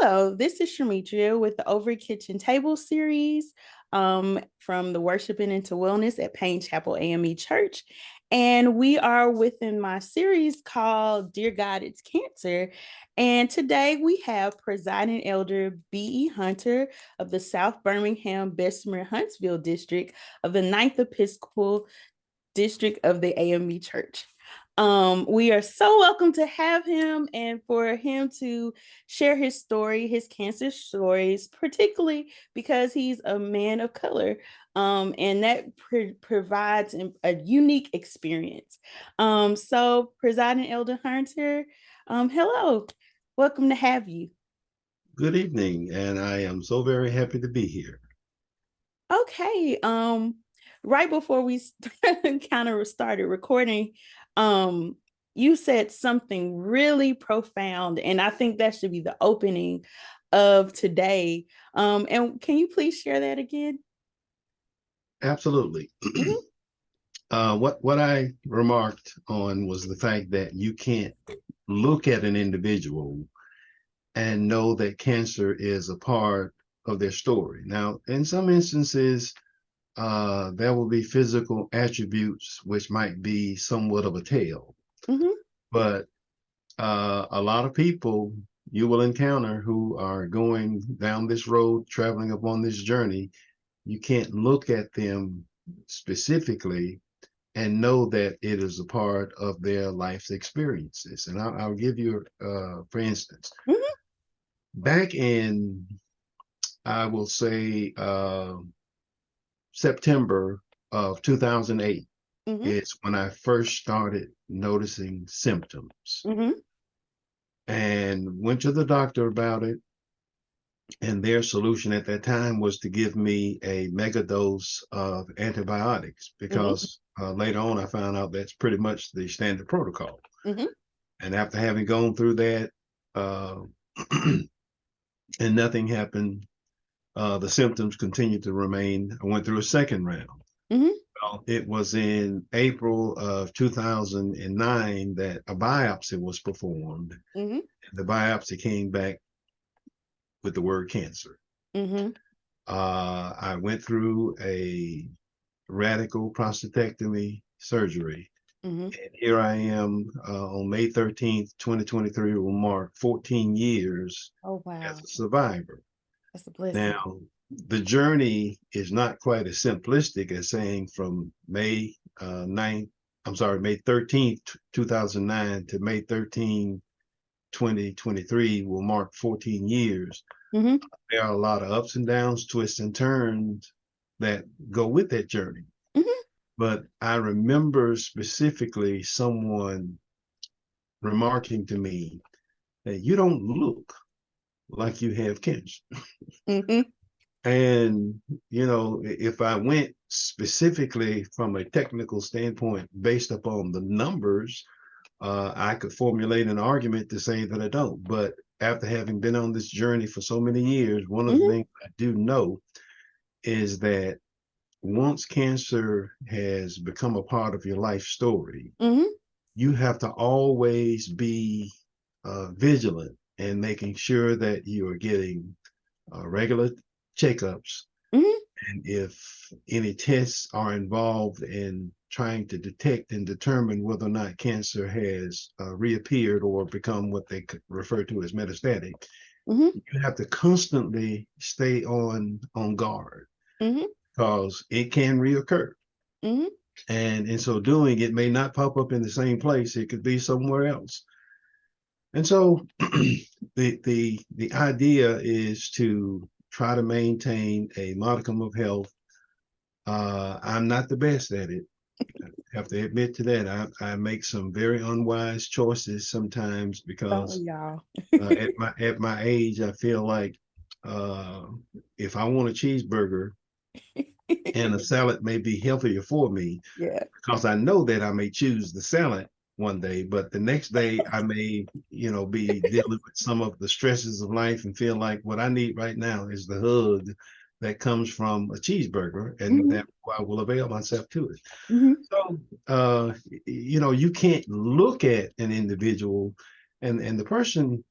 Hello, this is Shamitria with the Over Kitchen Table series from the Worshiping into Wellness at Payne Chapel AME Church. And we are within my series called Dear God, It's Cancer. And today we have Presiding Elder B.E. Hunter of the South Birmingham-Bessemer Huntsville District of the Ninth Episcopal District of the AME Church. We are so welcome to have him and for him to share his story, his cancer stories, particularly because he's a man of color, and that provides a unique experience. So Presiding Elder Hunter, hello, welcome to have you. Good evening, and I am so very happy to be here. Okay, right before we kind of started recording, you said something really profound, and I think that should be the opening of today. And can you please share that again? Absolutely. Mhm. What I remarked on was the fact that you can't look at an individual and know that cancer is a part of their story. Now, in some instances, there will be physical attributes which might be somewhat of a tale, Mhm. but a lot of people you will encounter who are going down this road, traveling upon this journey. You can't look at them specifically and know that it is a part of their life's experiences. And I'll give you, for instance, Mhm. back in, I will say, September of 2008 Mhm. is when I first started noticing symptoms Mhm. and went to the doctor about it. And their solution at that time was to give me a mega dose of antibiotics Mhm. because later on I found out that's pretty much the standard protocol. Mhm. And after having gone through that uh, and nothing happened, the symptoms continued to remain. I went through a second round. Mhm. Well, it was in April of 2009 that a biopsy was performed. Mhm. The biopsy came back with the word cancer. Mhm. I went through a radical prostatectomy surgery. Mhm. And here I am on May 13th, 2023, will mark 14 years Oh as wow, a survivor. that's a blessing. Now, the journey is not quite as simplistic as saying from May 9th, I'm sorry, May 13th, 2009 to May 13th, 2023 will mark 14 years. Mhm. There are a lot of ups and downs, twists and turns that go with that journey. Mhm. But I remember specifically someone remarking to me that you don't look like you have cancer. Mhm. And, if I went specifically from a technical standpoint based upon the numbers, I could formulate an argument to say that I don't. But after having been on this journey for so many years, one of the Mhm. things I do know is that once cancer has become a part of your life story, Mhm. you have to always be vigilant and making sure that you are getting regular checkups. Mhm. And if any tests are involved in trying to detect and determine whether or not cancer has reappeared or become what they could refer to as metastatic, Mhm. you have to constantly stay on guard Mhm. because it can reoccur. Mhm. And in so doing, it may not pop up in the same place. It could be somewhere else. And so the idea is to try to maintain a modicum of health. I'm not the best at it. I have to admit to that. I make some very unwise choices sometimes Oh, because y'all. at my age, I feel like uh, if I want a cheeseburger and a salad may be healthier for me, Yeah. because I know that I may choose the salad one day, but the next day I may, be dealing with some of the stresses of life and feel like what I need right now is the hug that comes from a cheeseburger, and Mhm. that I will avail myself to it. Mhm. So, you can't look at an individual and the person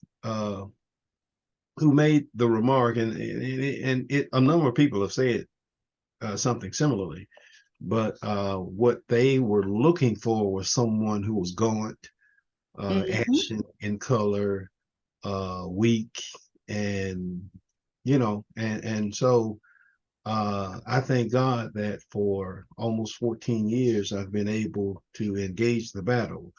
who made the remark, and a number of people have said something similarly, but what they were looking for was someone who was gaunt, ashen in color, weak, and so I thank God that for almost 14 years I've been able to engage the battle,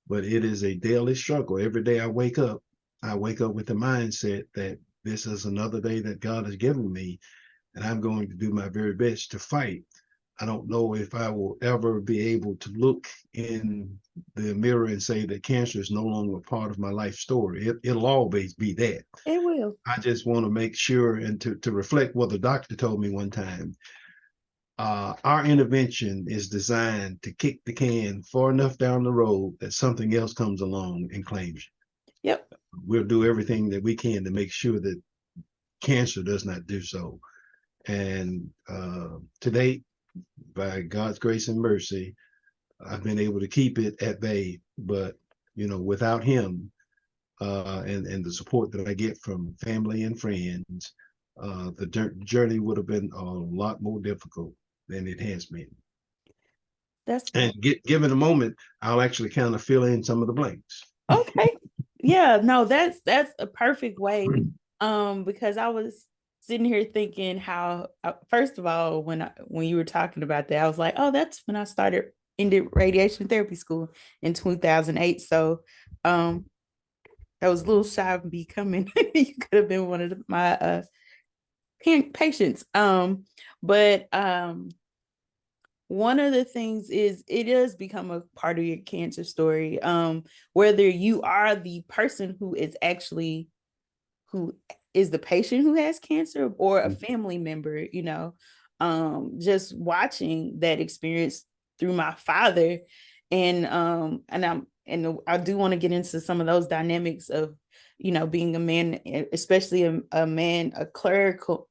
but it is a daily struggle. Every day I wake up with the mindset that this is another day that God has given me, and I'm going to do my very best to fight. I don't know if I will ever be able to look in the mirror and say that cancer is no longer a part of my life story. It'll always be that. It will. I just want to make sure and to reflect what the doctor told me one time. Our intervention is designed to kick the can far enough down the road that something else comes along and claims you. Yep. We'll do everything that we can to make sure that cancer does not do so. And to date, by God's grace and mercy, I've been able to keep it at bay. But without Him and the support that I get from family and friends, the journey would have been a lot more difficult than it has been. That's and given a moment, I'll actually kind of fill in some of the blanks. Okay. Yeah, no, that's a perfect way. Because I was sitting here thinking how first of all, when you were talking about that, I was like, oh, that's when I ended radiation therapy school in 2008. So that was a little shy of me coming. You could have been one of my patients. But one of the things is it does become a part of your cancer story. Whether you are the person who is the patient who has cancer or a family member, just watching that experience through my father. And I do want to get into some of those dynamics of, being a man, especially a man, a clerical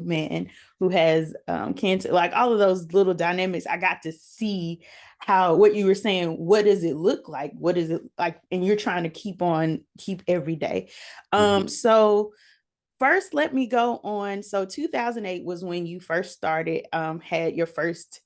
man who has cancer, like all of those little dynamics. I got to see what you were saying, what does it look like, what is it like, and you're trying to keep every day. So first, let me go on. So 2008 was when you first started, had your first,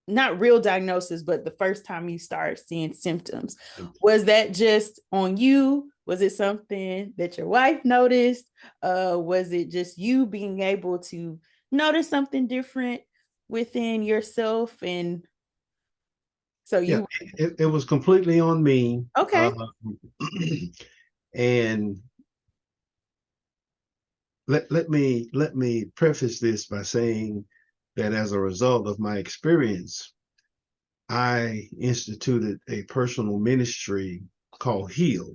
not real diagnosis, but the first time you started seeing symptoms. Was that just on you? Was it something that your wife noticed? Was it just you being able to notice something different within yourself? And so it was completely on me. Okay. And let me preface this by saying that as a result of my experience, I instituted a personal ministry called H.E.A.L.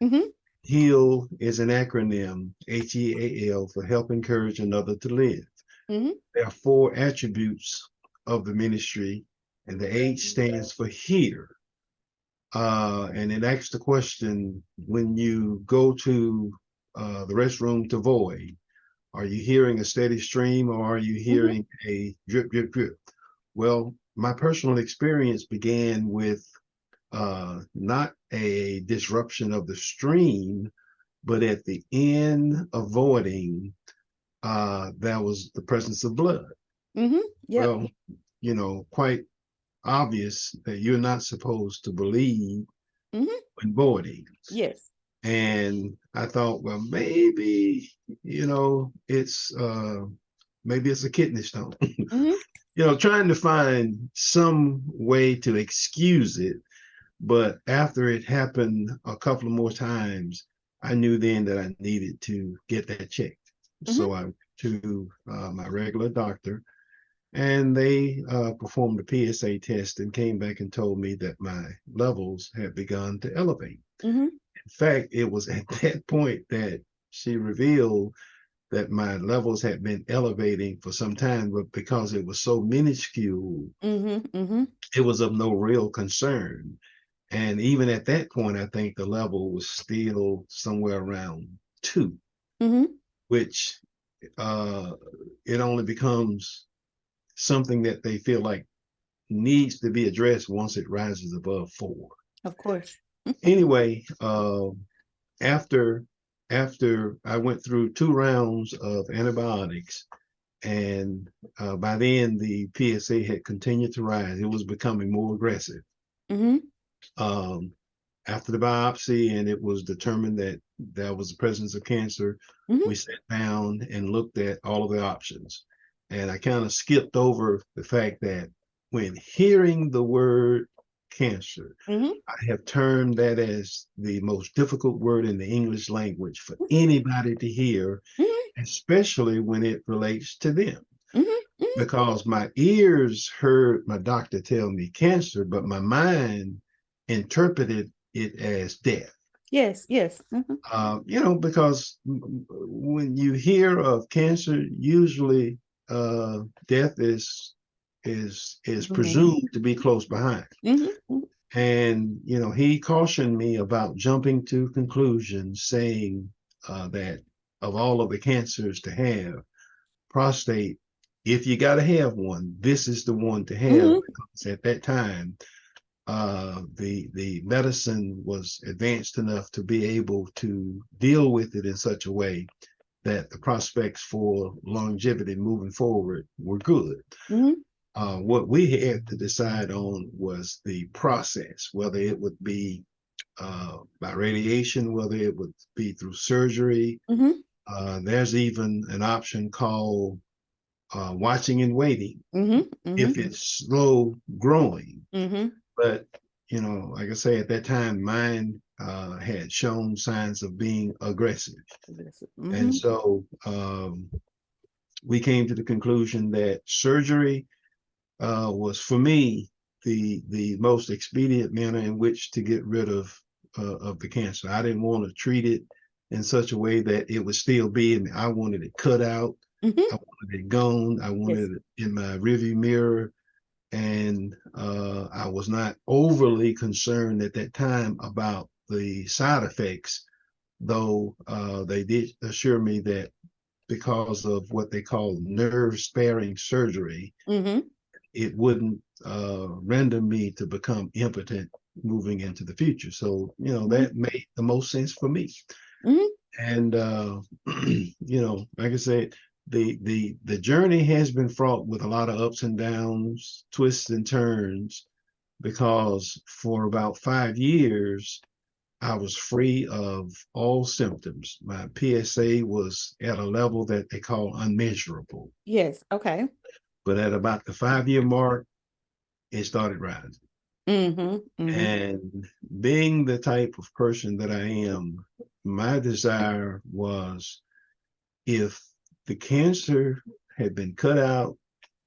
H.E.A.L is an acronym, H-E-A-L, for help encourage another to live. There are 4 attributes of the ministry, and the H stands for hear. And it asks the question, when you go to the restroom to void, are you hearing a steady stream or are you hearing a drip, drip, drip? Well, my personal experience began with not a disruption of the stream, but at the end of voiding, there was the presence of blood. Well, quite obvious that you're not supposed to believe when voiding. Yes. And I thought, well, maybe, it's maybe it's a kidney stone. Trying to find some way to excuse it. But after it happened a couple of more times, I knew then that I needed to get that checked. So I went to my regular doctor, and they performed a PSA test and came back and told me that my levels had begun to elevate. In fact, it was at that point that she revealed that my levels had been elevating for some time, but because it was so minuscule, it was of no real concern. And even at that point, I think the level was still somewhere around 2, which it only becomes something that they feel like needs to be addressed once it rises above 4. Of course. Anyway, after after I went through 2 rounds of antibiotics, and by then the PSA had continued to rise. It was becoming more aggressive. Mm-hmm. Um, After the biopsy, and it was determined that there was the presence of cancer, Mm-hmm. we sat down and looked at all of the options. And I kind of skipped over the fact that when hearing the word cancer, Mm-hmm. I have termed that as the most difficult word in the English language for anybody to hear, Mm-hmm. especially when it relates to them. Mm-hmm. Because my ears heard my doctor tell me cancer, but my mind interpreted it as death. Yes, yes. Mm-hmm. Because when you hear of cancer, usually death is Mm-hmm. presumed to be close behind. Mm-hmm. And he cautioned me about jumping to conclusions, saying that of all of the cancers to have, prostate, if you got to have one, this is the one to have, Mm-hmm. because at that time the medicine was advanced enough to be able to deal with it in such a way that the prospects for longevity moving forward were good. Mm-hmm. What we had to decide on was the process, whether it would be by radiation, whether it would be through surgery. Mm-hmm. There's even an option called watching and waiting Mm-hmm. if Mm-hmm. it's slow growing. Mm-hmm. But like I say, at that time, mine had shown signs of being aggressive, and Mm-hmm. so we came to the conclusion that surgery was, for me, the most expedient manner in which to get rid of the cancer. I didn't want to treat it in such a way that it would still be in me. I wanted it cut out. Mm-hmm. I wanted it gone. I Yes. wanted it in my rearview mirror. And I was not overly concerned at that time about the side effects, though they did assure me that because of what they call nerve sparing surgery, Mm-hmm. it wouldn't render me to become impotent moving into the future. So, Mm-hmm. that made the most sense for me. Mm-hmm. And like I said, the journey has been fraught with a lot of ups and downs, twists and turns, because for about 5 years I was free of all symptoms. My PSA was at a level that they call unmeasurable, Yes. Okay. but at about the 5 year mark, it started rising. Mm-hmm. Mm-hmm. And being the type of person that I am, my desire was, if the cancer had been cut out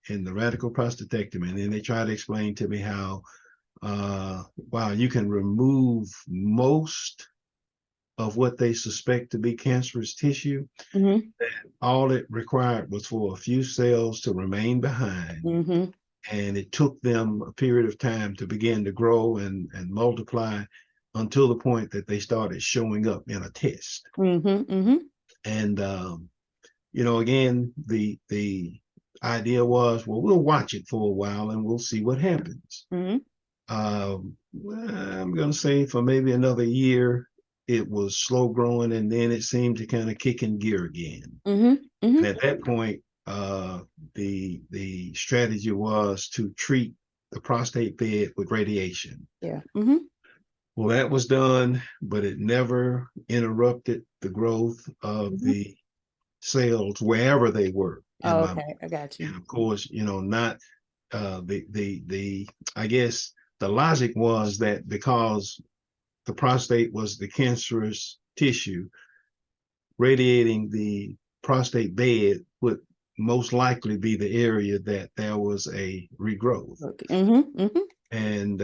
in the radical prostatectomy, and then they tried to explain to me how, wow, you can remove most of what they suspect to be cancerous tissue. Mm-hmm. All it required was for a few cells to remain behind. Mm-hmm. And it took them a period of time to begin to grow and multiply until the point that they started showing up in a test. Mm-hmm. Mm-hmm. And again, the idea was, well, we'll watch it for a while and we'll see what happens. Mm-hmm. I'm going to say for maybe another year, it was slow growing, and then it seemed to kind of kick in gear again. Mm-hmm. And Mm-hmm. at that point, the strategy was to treat the prostate bed with radiation. Yeah. Mm-hmm. Well, that was done, but it never interrupted the growth of Mm-hmm. the cells wherever they were in Oh, my. okay. I got you. And of course, not the I guess the logic was that because the prostate was the cancerous tissue, radiating the prostate bed would most likely be the area that there was a regrowth. Okay. Mm-hmm. Mm-hmm. And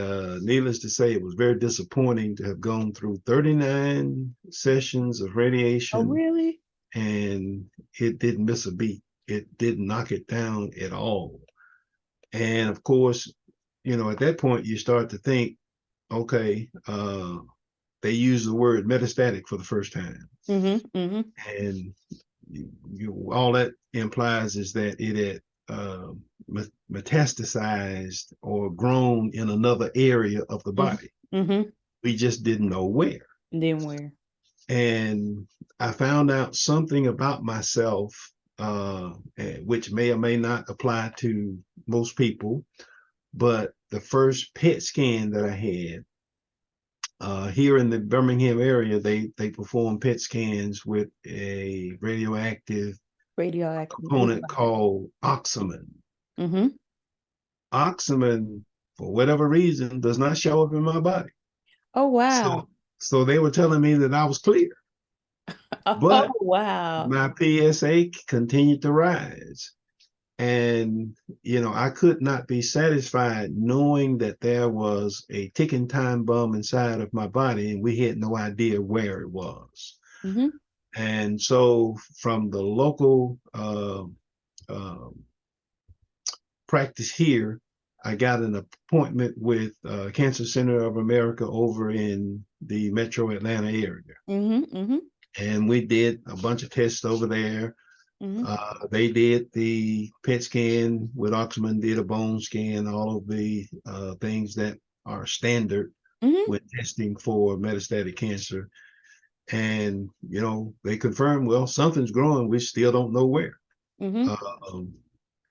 needless to say, it was very disappointing to have gone through 39 sessions of Oh, radiation, really? and it didn't miss a beat. It didn't knock it down at all. And of course, at that point, you start to think, okay, they use the word metastatic for the first time. Mm-hmm. Mm-hmm. And all that implies is that it had metastasized or grown in another area of the body. Mm-hmm. We just didn't know where. Then where? And I found out something about myself, which may or may not apply to most people. But the first PET scan that I had, here in the Birmingham area, they perform PET scans with a radioactive component called oxymin. Mm-hmm. Oxymin, for whatever reason, does not show up in my body. Oh, wow. So they were telling me that I was clear, Oh, but wow. my PSA continued to rise. And, I could not be satisfied knowing that there was a ticking time bomb inside of my body and we had no idea where it was. Mm-hmm. And so from the local uh, practice here, I got an appointment with Cancer Center of America over in the metro Atlanta area. Mm-hmm. Mm-hmm. And we did a bunch of tests over there. Mm-hmm. They did the PET scan with oxygen, did a bone scan, all of the things that are standard Mm-hmm. when testing for metastatic cancer. And, they confirmed, well, something's growing. We still don't know where. Mm-hmm.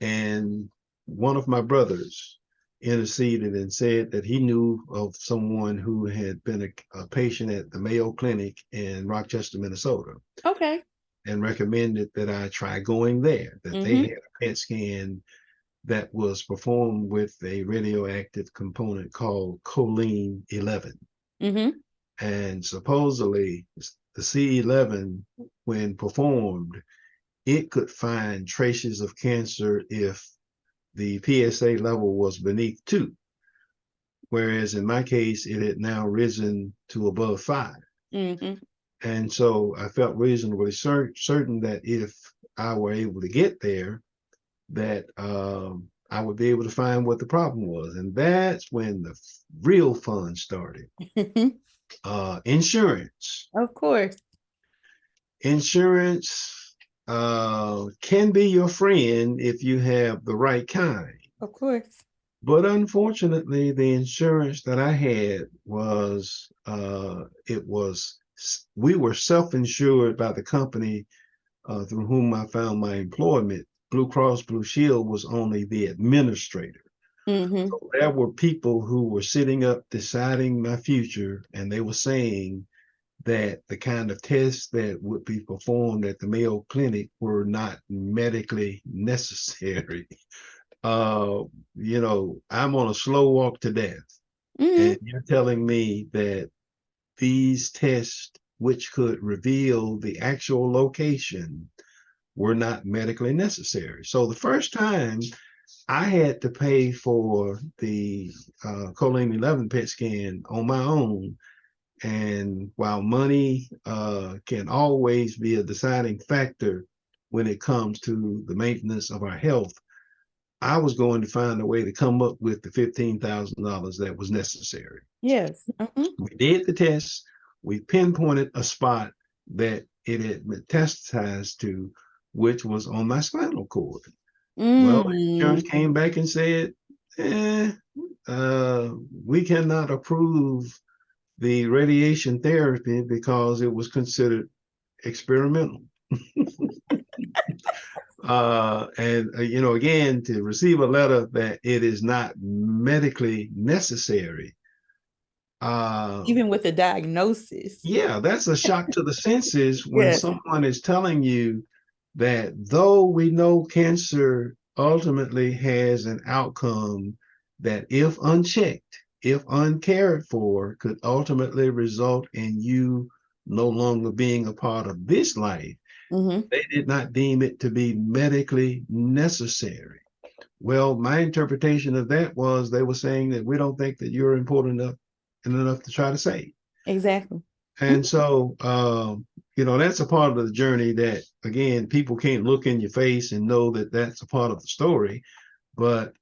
And one of my brothers interceded and said that he knew of someone who had been a patient at the Mayo Clinic in Rochester, Minnesota. Okay. And recommended that I try going there, that they Mm-hmm. had a PET scan that was performed with a radioactive component called choline 11. Mm-hmm. And supposedly the C11, when performed, it could find traces of cancer if the PSA level was beneath 2, whereas in my case, it had now risen to above 5. Mm-hmm. And so I felt reasonably certain that if I were able to get there, that I would be able to find what the problem was. And that's when the real fun started. Insurance. Of course. Insurance can be your friend if you have the right kind. Of course. But unfortunately, the insurance that I had we were self-insured by the company through whom I found my employment. Blue Cross Blue Shield was only the administrator. Mm-hmm. So there were people who were sitting up deciding my future, and they were saying that the kind of tests that would be performed at the Mayo Clinic were not medically necessary. I'm on a slow walk to death. Mm-hmm. And you're telling me that these tests, which could reveal the actual location, were not medically necessary. So the first time I had to pay for the choline 11 PET scan on my own. And while money can always be a deciding factor when it comes to the maintenance of our health, I was going to find a way to come up with the $15,000 that was necessary. Yes. Mm-hmm. We did the test. We pinpointed a spot that it had metastasized to, which was on my spinal cord. Well, insurance came back and said, we cannot approve the radiation therapy because it was considered experimental. Again, to receive a letter that it is not medically necessary. Even with the diagnosis. Yeah, that's a shock to the senses when Yes. someone is telling you that though we know cancer ultimately has an outcome that, if unchecked, if uncared for, could ultimately result in you no longer being a part of this life, Mm-hmm. they did not deem it to be medically necessary. Well, my interpretation of that was they were saying that we don't think that you're important enough to try to save. Exactly. And so, that's a part of the journey that, again, people can't look in your face and know that that's a part of the story. But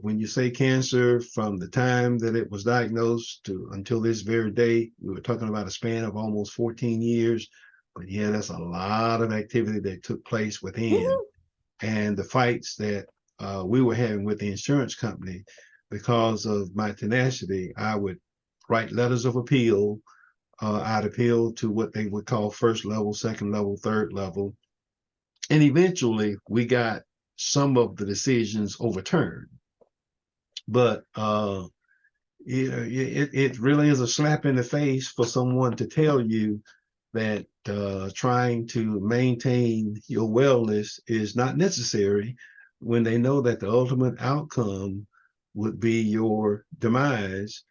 when you say cancer, from the time that it was diagnosed to until this very day, we were talking about a span of almost 14 years. But yeah, that's a lot of activity that took place within. Mm-hmm. And the fights that we were having with the insurance company, because of my tenacity, I would write letters of appeal. I'd appeal to what they would call first level, second level, third level. And eventually we got some of the decisions overturned. But it really is a slap in the face for someone to tell you that trying to maintain your wellness is not necessary when they know that the ultimate outcome would be your demise.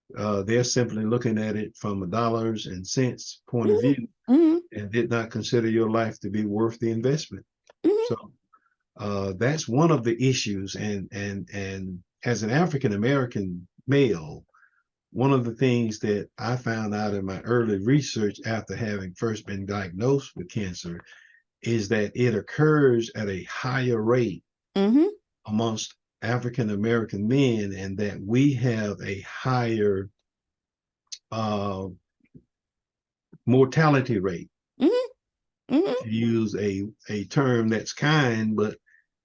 They're simply looking at it from a dollars and cents point of view Mm-hmm. and did not consider your life to be worth the investment. Mm-hmm. So that's one of the issues. And as an African American male, one of the things that I found out in my early research after having first been diagnosed with cancer is that it occurs at a higher rate Mm-hmm. amongst African American men, and that we have a higher uh, mortality rate. Mm-hmm. Mm-hmm. To use a term that's kind, but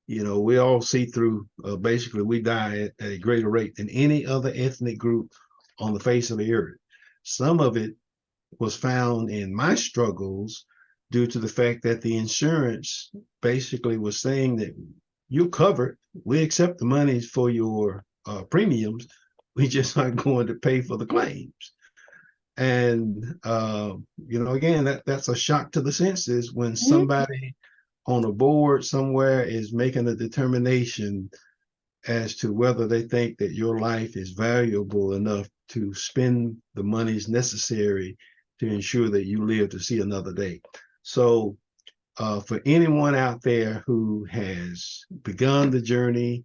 we all see through. Basically, we die at a greater rate than any other ethnic group on the face of the earth. Some of it was found in my struggles due to the fact that the insurance basically was saying that you're covered. We accept the monies for your premiums. We just aren't going to pay for the claims. And again, that's a shock to the senses when Mm-hmm. somebody on a board somewhere is making a determination as to whether they think that your life is valuable enough to spend the monies necessary to ensure that you live to see another day. So for anyone out there who has begun the journey,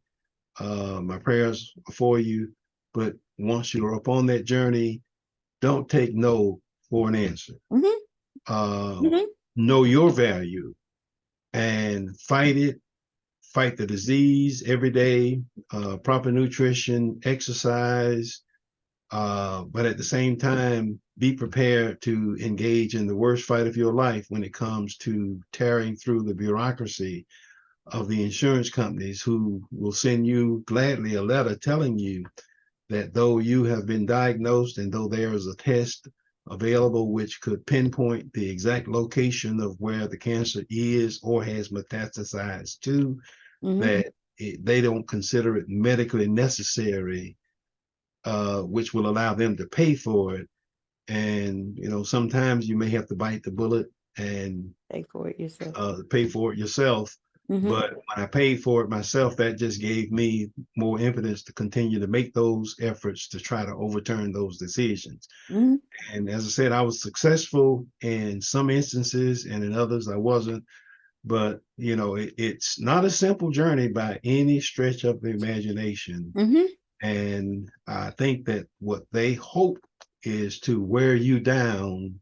my prayers are for you. But once you're up on that journey, don't take no for an answer. Mm-hmm. Uh, Mm-hmm. know your value and fight it. Fight the disease every day. Proper nutrition, exercise, but at the same time, be prepared to engage in the worst fight of your life when it comes to tearing through the bureaucracy of the insurance companies, who will send you gladly a letter telling you that though you have been diagnosed and though there is a test available which could pinpoint the exact location of where the cancer is or has metastasized to, Mm-hmm. that they don't consider it medically necessary, which will allow them to pay for it. And sometimes you may have to bite the bullet and Pay for it yourself. pay for it yourself. Mm-hmm. But when I paid for it myself, that just gave me more impetus to continue to make those efforts to try to overturn those decisions. Mm-hmm. And as I said, I was successful in some instances, and in others I wasn't. But it's not a simple journey by any stretch of the imagination. Mm-hmm. And I think that what they hope is to wear you down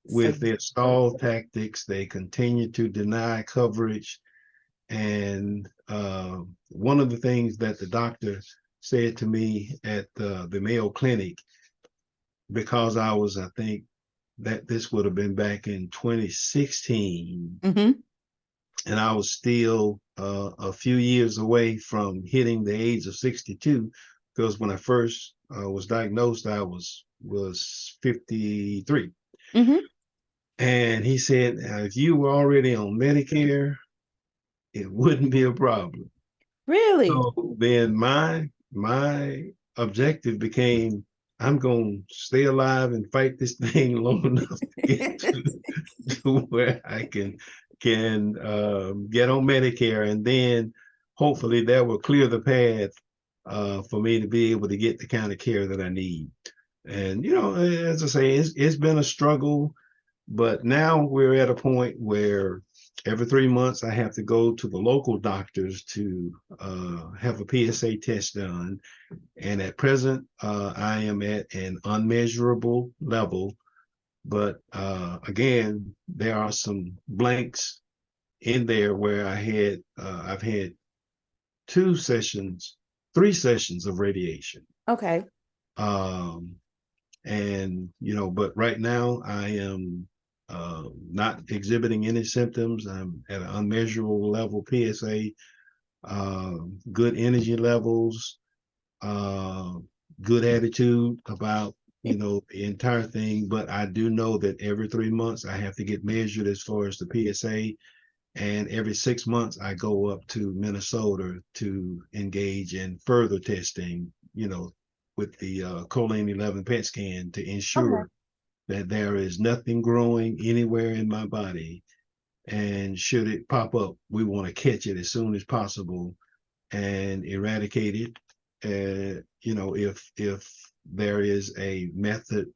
So with their stall tactics. They continue to deny coverage. And one of the things that the doctor said to me at the Mayo Clinic, because I think that this would have been back in 2016, mm-hmm. and I was still a few years away from hitting the age of 62, because when I first was diagnosed, I was 53. Mm-hmm. And he said, if you were already on Medicare, it wouldn't be a problem. Really? So then my objective became, I'm going to stay alive and fight this thing long enough to get to where I can get on Medicare, and then hopefully that will clear the path for me to be able to get the kind of care that I need. And as I say, it's been a struggle, but now we're at a point where every 3 months I have to go to the local doctors to have a PSA test done. And at present, I am at an unmeasurable level. But again, there are some blanks in there where I've had 3 sessions of radiation. Okay. Um, and but right now I am not exhibiting any symptoms. I'm at an unmeasurable level PSA, good energy levels, uh, good attitude about the entire thing. But I do know that every 3 months I have to get measured as far as the PSA. And every 6 months I go up to Minnesota to engage in further testing, with the choline 11 PET scan to Okay. ensure that there is nothing growing anywhere in my body. And should it pop up, we want to catch it as soon as possible and eradicate it. If there is a method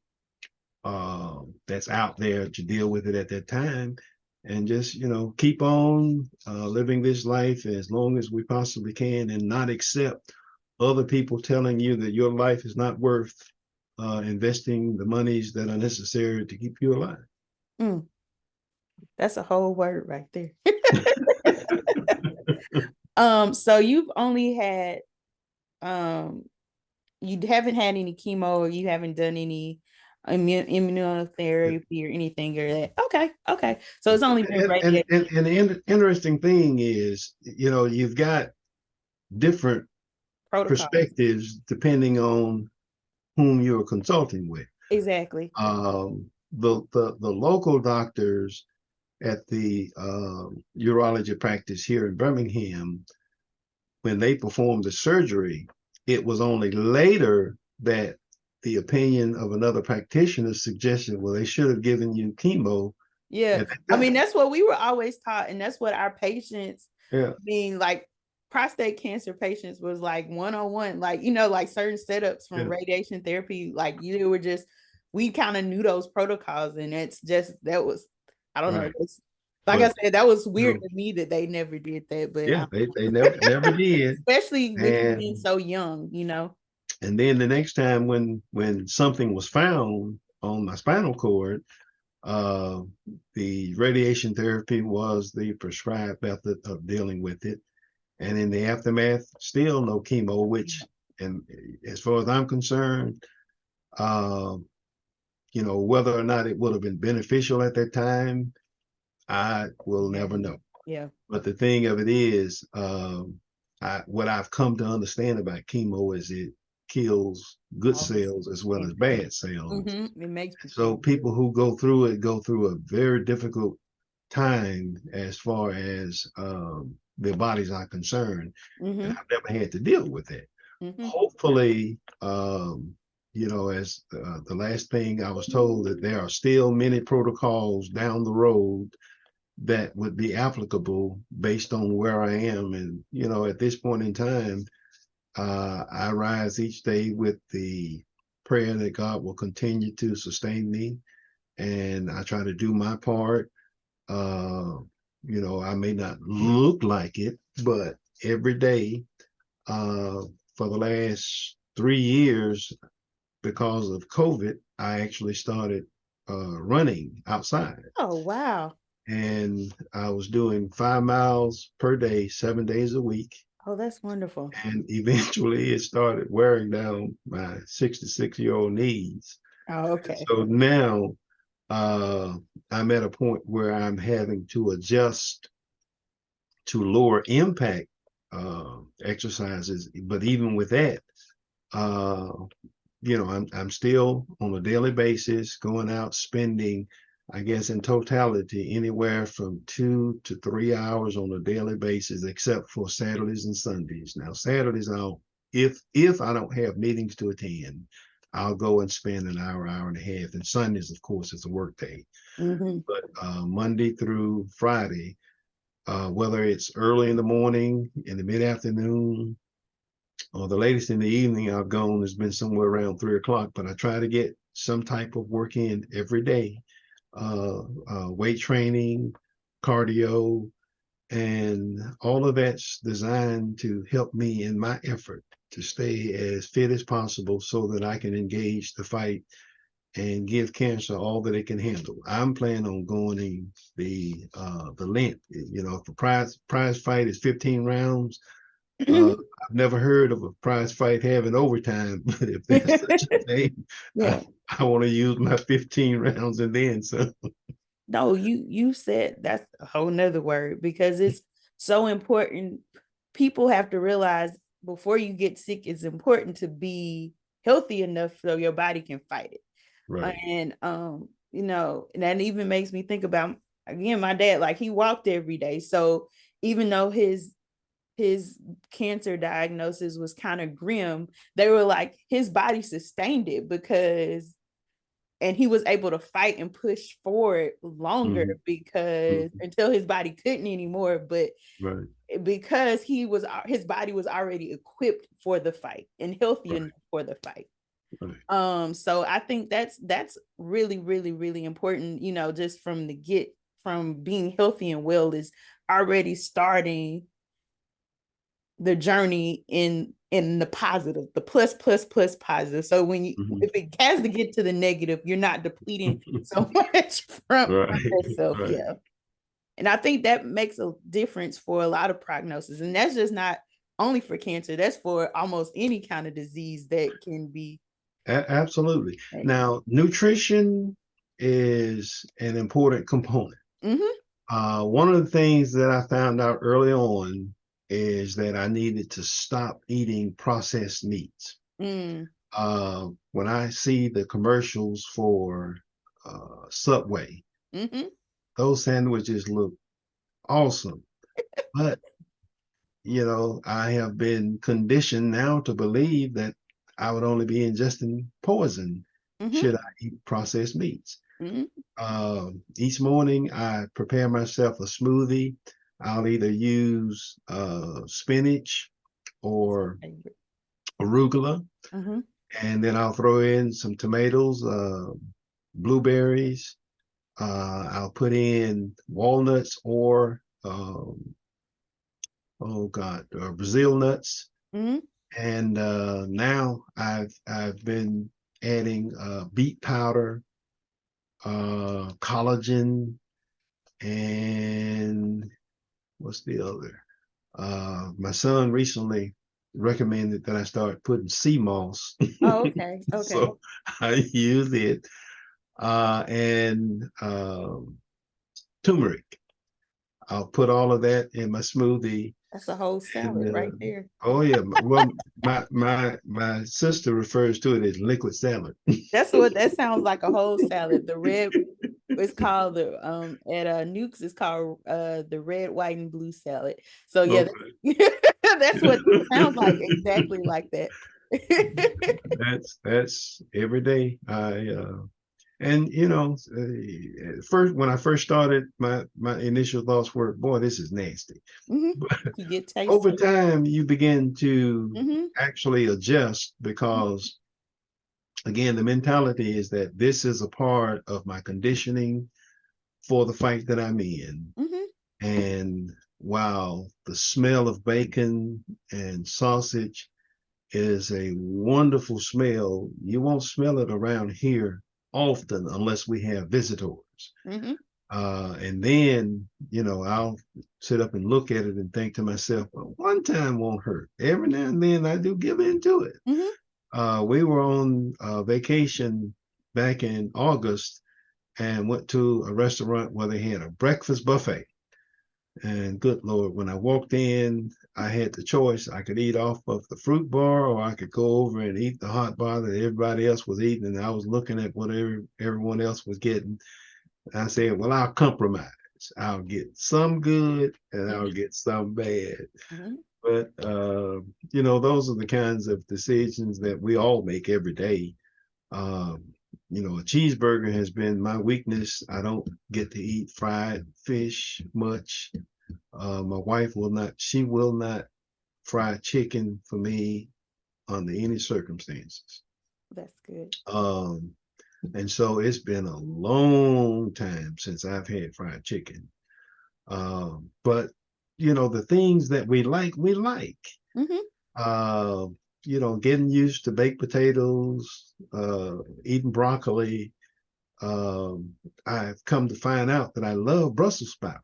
that's out there to deal with it at that time, and just keep on living this life as long as we possibly can, and not accept other people telling you that your life is not worth investing the monies that are necessary to keep you alive. That's a whole word right there. So you've only had you haven't had any chemo, or you haven't done any immunotherapy or anything or that. Okay. So it's only been And, radiation and, and the interesting thing is, you've got different protocol. perspectives depending on whom you're consulting with. Exactly. The local doctors at the urology practice here in Birmingham, when they performed the surgery, it was only later that the opinion of another practitioner suggested, well, they should have given you chemo. Yeah. I mean, that's what we were always taught. And that's what our patients, being like prostate cancer patients, was like 101, like, like certain setups from radiation therapy, like you were just, we kind of knew those protocols. And it's just, that was, I don't know. It's, like I said, that was weird to me that they never did that. But they never did. Especially with you being so young, And then the next time when something was found on my spinal cord, the radiation therapy was the prescribed method of dealing with it. And in the aftermath, still no chemo, which, and as far as I'm concerned, whether or not it would have been beneficial at that time, I will never know. Yeah. But the thing of it is, what I've come to understand about chemo is it kills good cells as well as bad cells. Mm-hmm. It makes so people who go through it go through a very difficult time as far as their bodies are concerned. Mm-hmm. And I've never had to deal with it. Mm-hmm. Hopefully, as the last thing I was told, that there are still many protocols down the road that would be applicable based on where I am. And, at this point in time, I rise each day with the prayer that God will continue to sustain me. And I try to do my part. I may not look like it, but every day for the last 3 years, because of COVID, I actually started running outside. Oh, wow. And I was doing 5 miles per day, 7 days a week. Oh, that's wonderful. And eventually it started wearing down my 66-year-old knees. Oh, okay. So now I'm at a point where I'm having to adjust to lower impact exercises. But even with that, I'm still on a daily basis going out spending, I guess, in totality, anywhere from 2 to 3 hours on a daily basis, except for Saturdays and Sundays. Now, Saturdays, if I don't have meetings to attend, I'll go and spend an hour, hour and a half. And Sundays, of course, is a work day. Mm-hmm. But Monday through Friday, whether it's early in the morning, in the mid-afternoon, or the latest in the evening I've gone has been somewhere around 3 o'clock, but I try to get some type of work in every day. Weight training, cardio, and all of that's designed to help me in my effort to stay as fit as possible so that I can engage the fight and give cancer all that it can handle. I'm planning on going the length. If the prize fight is 15 rounds, I've never heard of a prize fight having overtime, but if there's such a thing, I want to use my 15 rounds and then some. No, you said that's a whole nother word, because it's so important. People have to realize before you get sick, it's important to be healthy enough so your body can fight it. Right. And and that even makes me think about, again, my dad, like he walked every day. So even though his cancer diagnosis was kind of grim, they were like, his body sustained it because, and he was able to fight and push forward longer because until his body couldn't anymore. But Right. because his body was already equipped for the fight and healthy Right. enough for the fight. Right. So I think that's really, really, really important, just from being healthy and well is already starting the journey in the positive, the plus positive. So if it has to get to the negative, you're not depleting so much from Right. yourself. Right. Yeah. And I think that makes a difference for a lot of prognosis. And that's just not only for cancer, that's for almost any kind of disease that can be. Absolutely. Now, nutrition is an important component. One of the things that I found out early on is that I needed to stop eating processed meats. When I see the commercials for Subway, those sandwiches look awesome. But, I have been conditioned now to believe that I would only be ingesting poison should I eat processed meats. Each morning, I prepare myself a smoothie. I'll either use spinach or arugula, and then I'll throw in some tomatoes, blueberries. I'll put in walnuts or Brazil nuts. And now I've been adding beet powder, collagen, and what's the other? My son recently recommended that I start putting sea moss. Oh, okay. Okay. So I use it. And turmeric. I'll put all of that in my smoothie. That's a whole salad right there. Oh yeah. Well, my sister refers to it as liquid salad. That's what that sounds like, a whole salad. The red, it's called the at Nukes, it's called the red, white, and blue salad. So yeah, Okay. that's what it sounds like, exactly like that. That's every day. And first when I first started, my initial thoughts were, boy, this is nasty. You get tasty. Over time, you begin to actually adjust because, again, the mentality is that this is a part of my conditioning for the fight that I'm in. And while the smell of bacon and sausage is a wonderful smell, you won't smell it around here often unless we have visitors. And then, I'll sit up and look at it and think to myself, well, one time won't hurt. Every now and then I do give in to it. We were on vacation back in August and went to a restaurant where they had a breakfast buffet. And good Lord, when I walked in, I had the choice. I could eat off of the fruit bar or I could go over and eat the hot bar that everybody else was eating. And I was looking at what everyone else was getting. I said, well, I'll compromise. I'll get some good and I'll get some bad. But, those are the kinds of decisions that we all make every day. A cheeseburger has been my weakness. I don't get to eat fried fish much. My wife she will not fry chicken for me under any circumstances. That's good. And so it's been a long time since I've had fried chicken. But the things that we like, we like. Getting used to baked potatoes, eating broccoli. I've come to find out that I love Brussels sprouts.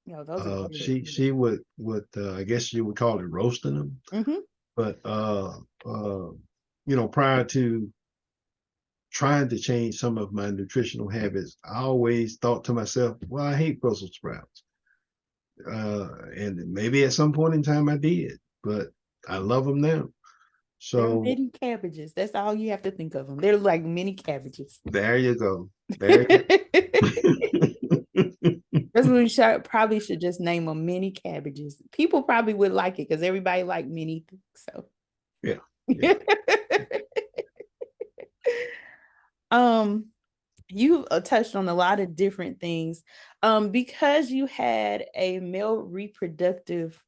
Those are she would I guess you would call it roasting them. But prior to trying to change some of my nutritional habits, I always thought to myself, well, I hate Brussels sprouts. And maybe at some point in time I did, but I love them now. They're So mini cabbages. That's all you have to think of them. They're like mini cabbages. there you go. There you That's go. what we probably should just name them mini cabbages. People probably would like it because everybody like mini. So Yeah. Yeah. um you touched on a lot of different things. Because you had a male reproductive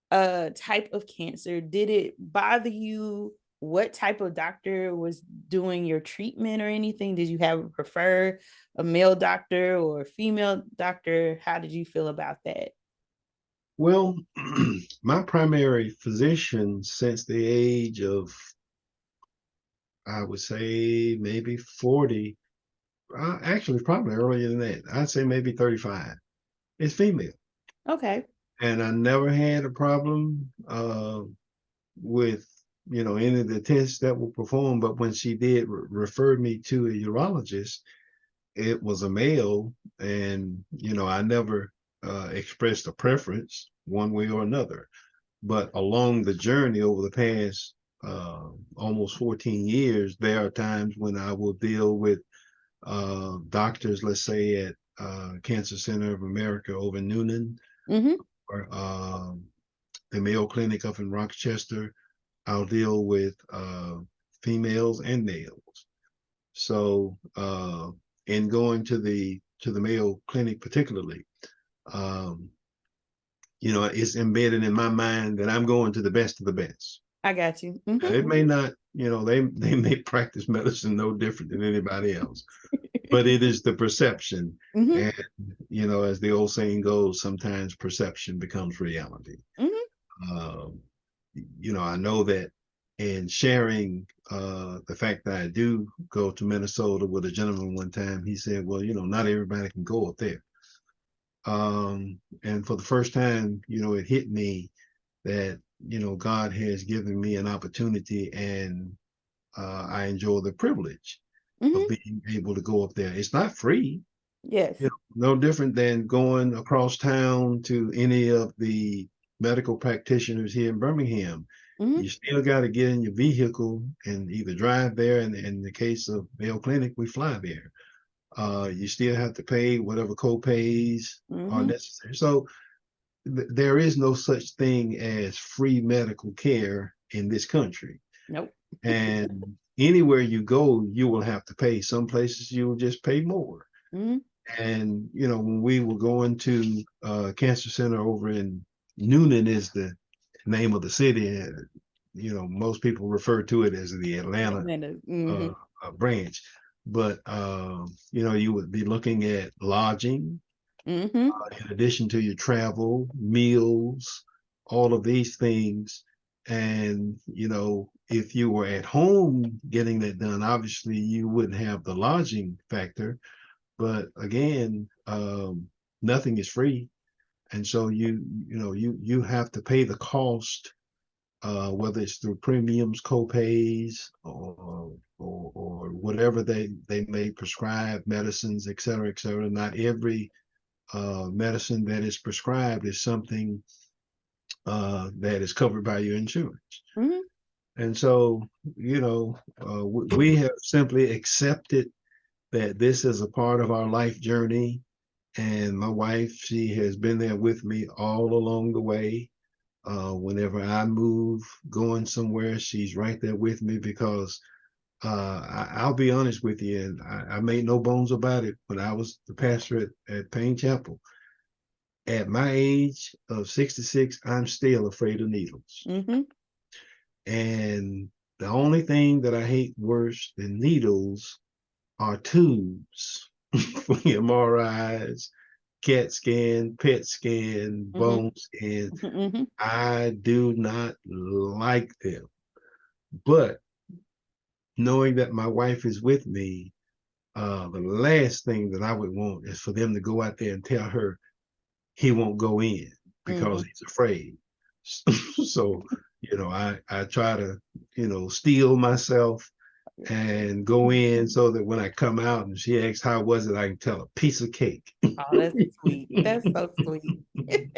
type of cancer, did it bother you what type of doctor was doing your treatment or anything? Did you have prefer a male doctor or a female doctor? How did you feel about that? Well, my primary physician since the age of, I would say maybe 40, actually probably earlier than that. I'd say maybe 35. It's female. Okay. And I never had a problem with, any of the tests that were performed. But when she did refer me to a urologist, it was a male. And, I never expressed a preference one way or another. But along the journey over the past almost 14 years, there are times when I will deal with doctors, let's say at Cancer Center of America over in Newnan, Mm-hmm. or the Mayo Clinic up in Rochester. I'll deal with females and males. So in going to the Mayo Clinic particularly, um, it's embedded in my mind that I'm going to the best of the best. I got you. Mm-hmm. It may not, they may practice medicine no different than anybody else, but it is the perception. Mm-hmm. And, as the old saying goes, sometimes perception becomes reality. Mm-hmm. Um, I know that in sharing the fact that I do go to Minnesota with a gentleman one time, he said, well, not everybody can go up there. And for the first time, it hit me that, God has given me an opportunity, and I enjoy the privilege of Mm-hmm. being able to go up there. It's not free, Yes. no different than going across town to any of the medical practitioners here in Birmingham. Mm-hmm. You still got to get in your vehicle and either drive there. And in the case of Mayo Clinic, we fly there. You still have to pay whatever co-pays are Mm-hmm. necessary. So there is no such thing as free medical care in this country. Nope. And anywhere you go, you will have to pay. Some places you will just pay more. Mm-hmm. And when we were going to Cancer Center over in Newnan is the name of the city, and most people refer to it as the Atlanta Mm-hmm. branch. But you would be looking at lodging, Mm-hmm. in addition to your travel, meals, all of these things. And if you were at home getting that done, obviously you wouldn't have the lodging factor. But again, nothing is free, and so you have to pay the cost, whether it's through premiums, co-pays, or whatever they may prescribe, medicines, et cetera, et cetera. Not every medicine that is prescribed is something that is covered by your insurance. Mm-hmm. And so, we have simply accepted that this is a part of our life journey. And my wife, she has been there with me all along the way. Whenever I move, going somewhere, she's right there with me because I'll be honest with you, and I made no bones about it. When I was the pastor at Payne Chapel, at my age of 66, I'm still afraid of needles. Mm-hmm. And the only thing that I hate worse than needles are tubes for MRIs, CAT scan, PET scan, Mm-hmm. bone scan. Mm-hmm. I do not like them. But knowing that my wife is with me, the last thing that I would want is for them to go out there and tell her he won't go in because Mm-hmm. he's afraid. So, I try to, steel myself and go in so that when I come out and she asks how was it, I can tell a piece of cake. Oh, that's sweet. That's so sweet.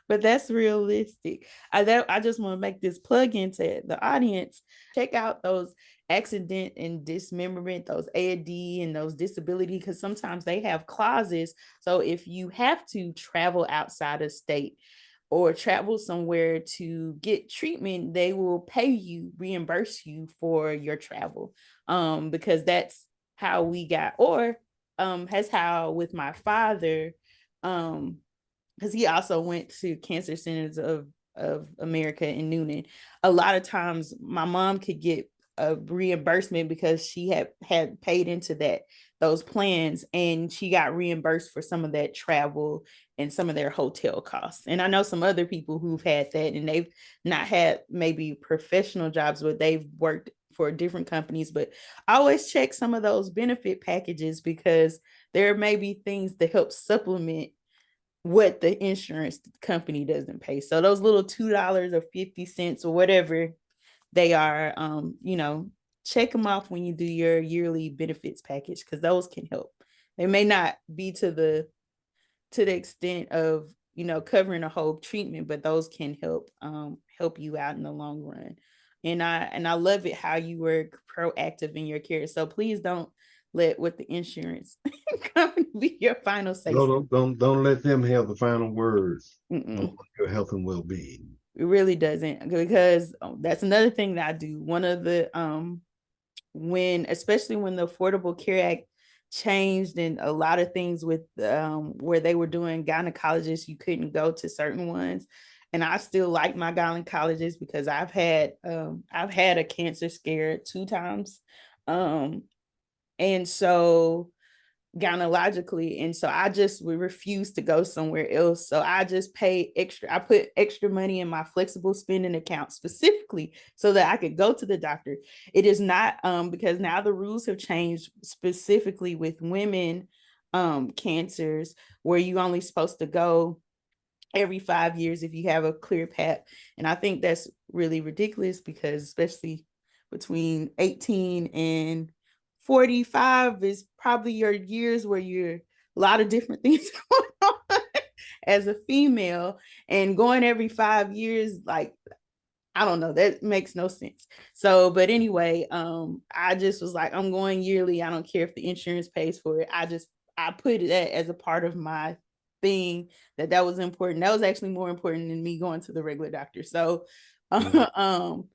But that's realistic. I just want to make this plug into the audience. Check out those accident and dismemberment, those A&D and those disability, because sometimes they have clauses. So if you have to travel outside of state or travel somewhere to get treatment, they will pay you, reimburse you for your travel. Because that's how we got, or has how with my father, because he also went to Cancer Centers of America in Newnan. A lot of times my mom could get a reimbursement because she had paid into those plans, and she got reimbursed for some of that travel and some of their hotel costs. And I know some other people who've had that, and they've not had maybe professional jobs, but they've worked for different companies. But I always check some of those benefit packages, because there may be things that help supplement what the insurance company doesn't pay. So those little $2 or 50 cents or whatever they are, check them off when you do your yearly benefits package, because those can help. They may not be to the extent of covering a whole treatment, but those can help you out in the long run. And I love it how you were proactive in your care. So please don't let what the insurance company be your final say. Don't let them have the final word on Mm-mm. your health and well-being. It really doesn't, because that's another thing that I do. One of the especially when the Affordable Care Act changed, and a lot of things with where they were doing gynecologists, you couldn't go to certain ones. And I still like my gynecologist, because I've had a cancer scare 2 times. And so gynecologically, and so I just would refuse to go somewhere else. So I just pay extra. I put extra money in my flexible spending account specifically so that I could go to the doctor. It is not because now the rules have changed, specifically with women cancers, where you only supposed to go every 5 years if you have a clear path. And I think that's really ridiculous, because especially between 18 and 45 is probably your years where you're a lot of different things going on as a female, and going every 5 years, like, I don't know, that makes no sense. So, but anyway, I just was like, I'm going yearly. I don't care if the insurance pays for it. I put that as a part of my thing, that was important. That was actually more important than me going to the regular doctor. So, um,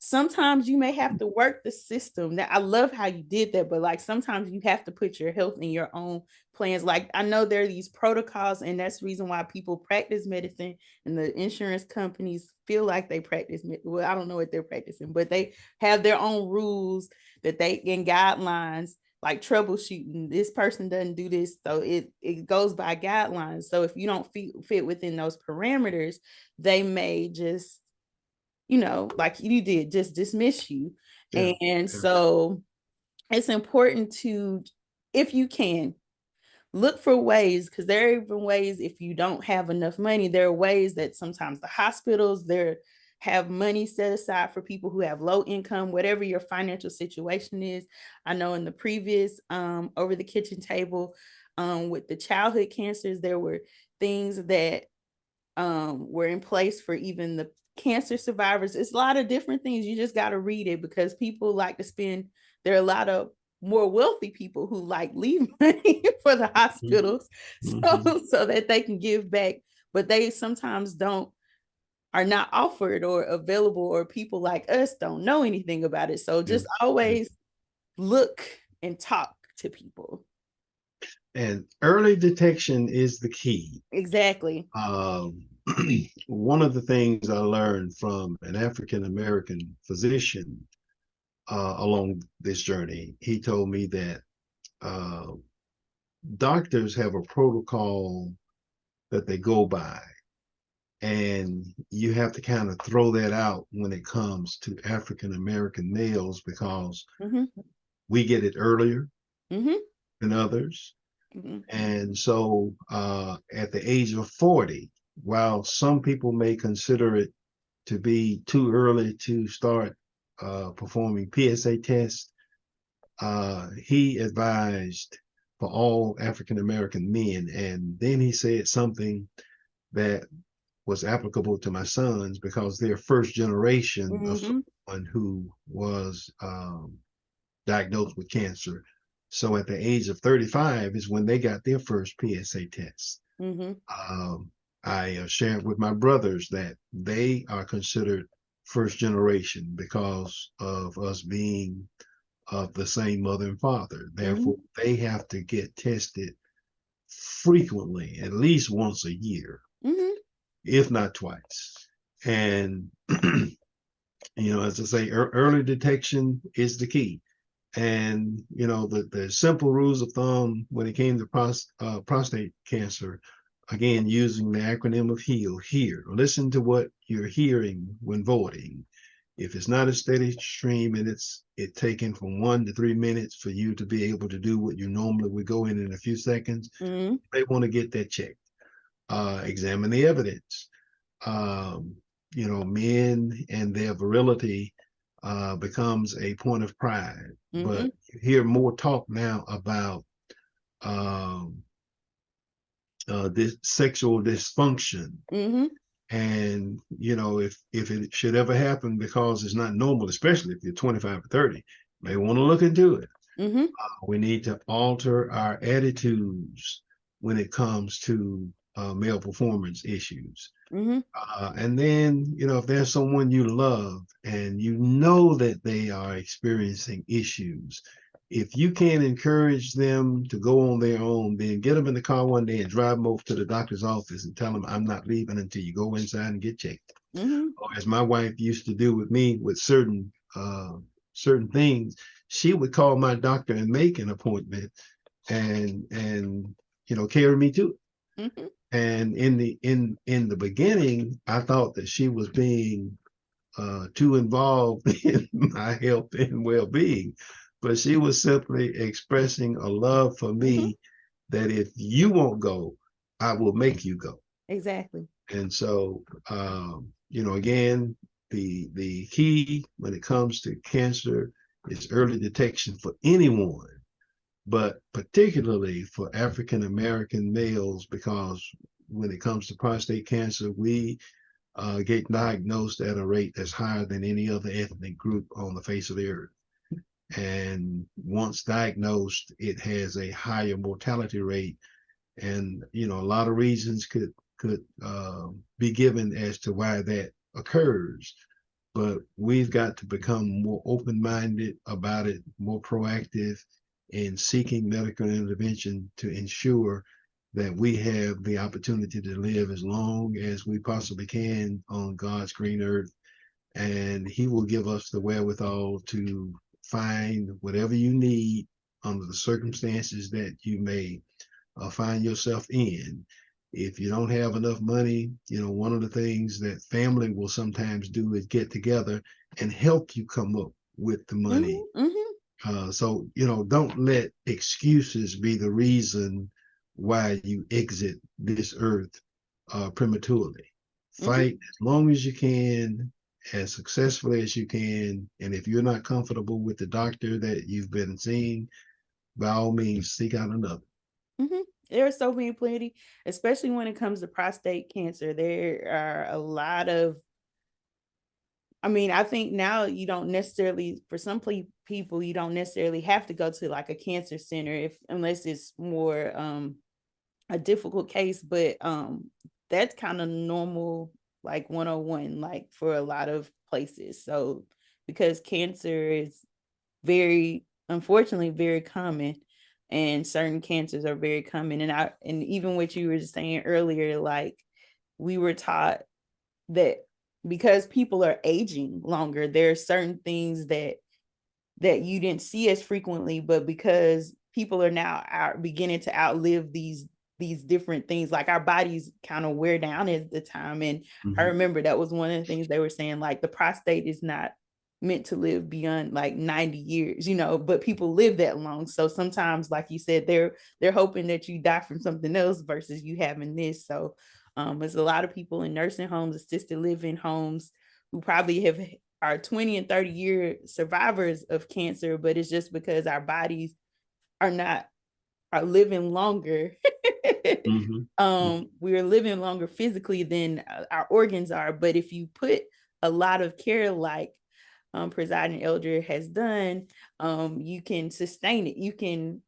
sometimes you may have to work the system. Now, I love how you did that, but like sometimes you have to put your health in your own plans. Like, I know there are these protocols, and that's the reason why people practice medicine, and the insurance companies feel like they practice. Well, I don't know what they're practicing, but they have their own rules that they and guidelines, like troubleshooting. This person doesn't do this, so it goes by guidelines. So if you don't fit within those parameters, they may just, like you did, just dismiss you. Yeah. And so it's important to, if you can, look for ways, because there are even ways, if you don't have enough money, there are ways that sometimes the hospitals there have money set aside for people who have low income, whatever your financial situation is. I know in the previous over the kitchen table with the childhood cancers, there were things that were in place for even the cancer survivors. It's a lot of different things. You just got to read it, because people like to spend, there are a lot of more wealthy people who like leave money for the hospitals, so that they can give back, but they sometimes are not offered or available, or people like us don't know anything about it. So just always look and talk to people. And early detection is the key. Exactly. One of the things I learned from an African American physician along this journey, he told me that doctors have a protocol that they go by, and you have to kind of throw that out when it comes to African American males, because we get it earlier than others. And so at the age of 40, while some people may consider it to be too early to start performing PSA tests, he advised for all African American men. And then he said something that was applicable to my sons because they're first generation of Mm-hmm. someone who was diagnosed with cancer. So at the age of 35 is when they got their first PSA test. Mm-hmm. I shared with my brothers that they are considered first generation because of us being of the same mother and father. Mm-hmm. Therefore, they have to get tested frequently, at least once a year, Mm-hmm. if not twice. And, as I say, early detection is the key. And, the simple rules of thumb when it came to prostate cancer, again, using the acronym of HEAL, hear, listen to what you're hearing when voting. If it's not a steady stream and it taking from 1 to 3 minutes for you to be able to do what you normally would go in a few seconds, Mm-hmm. they want to get that checked. Examine the evidence. Um, Men and their virility becomes a point of pride. Mm-hmm. But you hear more talk now about um, this sexual dysfunction. Mm-hmm. And if it should ever happen because it's not normal, especially if you're 25 or 30, may want to look into it. Mm-hmm. We need to alter our attitudes when it comes to male performance issues. Mm-hmm. And then, if there's someone you love and you know that they are experiencing issues, if you can't encourage them to go on their own, then get them in the car one day and drive them over to the doctor's office and tell them, I'm not leaving until you go inside and get checked. Mm-hmm. Or as my wife used to do with me with certain things, she would call my doctor and make an appointment and carry me to it. Mm-hmm. And in the beginning, I thought that she was being too involved in my health and well-being, but she was simply expressing a love for Mm-hmm. me that if you won't go, I will make you go. Exactly. And so, again, the key when it comes to cancer is early detection for anyone, but particularly for African American males, because when it comes to prostate cancer, we get diagnosed at a rate that's higher than any other ethnic group on the face of the earth. And once diagnosed, it has a higher mortality rate. And a lot of reasons could be given as to why that occurs. But we've got to become more open-minded about it, more proactive in seeking medical intervention to ensure that we have the opportunity to live as long as we possibly can on God's green earth. And He will give us the wherewithal to find whatever you need under the circumstances that you may find yourself in. If you don't have enough money, one of the things that family will sometimes do is get together and help you come up with the money. Mm-hmm. Mm-hmm. So, don't let excuses be the reason why you exit this earth prematurely. Mm-hmm. Fight as long as you can, as successfully as you can. And if you're not comfortable with the doctor that you've been seeing, by all means, seek out another. Mm-hmm. There are so many plenty, especially when it comes to prostate cancer. There are a lot of, I mean, I think now you don't necessarily, for some people, you don't necessarily have to go to like a cancer center unless it's more a difficult case, but that's kind of normal, like 101, like for a lot of places. So because cancer is very, unfortunately, very common, and certain cancers are very common. And even what you were saying earlier, like we were taught that because people are aging longer, there are certain things that you didn't see as frequently, but because people are now beginning to outlive these different things, like our bodies kind of wear down at the time. And I remember that was one of the things they were saying, like the prostate is not meant to live beyond like 90 years, but people live that long. So sometimes, like you said, they're hoping that you die from something else versus you having this. So there's a lot of people in nursing homes, assisted living homes, who probably are 20 and 30-year survivors of cancer, but it's just because our bodies are not are living longer. Mm-hmm. We're living longer physically than our organs are. But if you put a lot of care, like Presiding Elder has done, you can sustain it. You can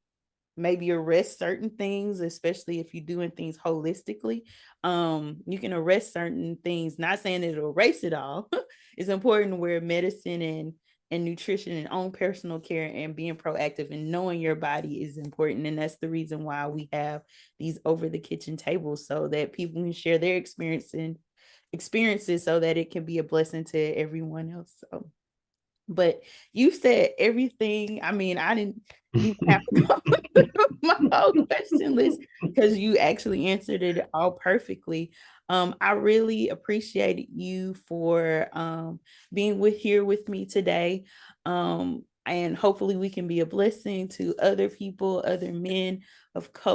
maybe arrest certain things, especially if you're doing things holistically. You can arrest certain things, not saying it'll erase it all. It's important where medicine and nutrition and own personal care and being proactive and knowing your body is important. And that's the reason why we have these over the kitchen tables, so that people can share their experiences so that it can be a blessing to everyone else. So, but you said everything. I mean, I didn't even have to go through my whole question list because you actually answered it all perfectly. I really appreciated you for being here with me today. And hopefully we can be a blessing to other people, other men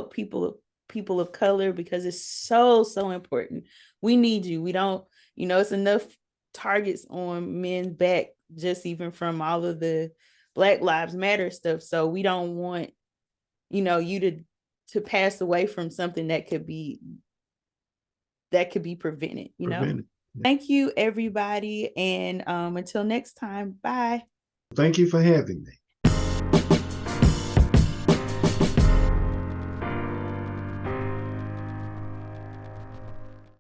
people of color, because it's so important. We need you. We don't, it's enough targets on men's back, just even from all of the Black Lives Matter stuff. So we don't want, you to pass away from something that could be prevented. Prevented. Thank you, everybody. And until next time, bye. Thank you for having me.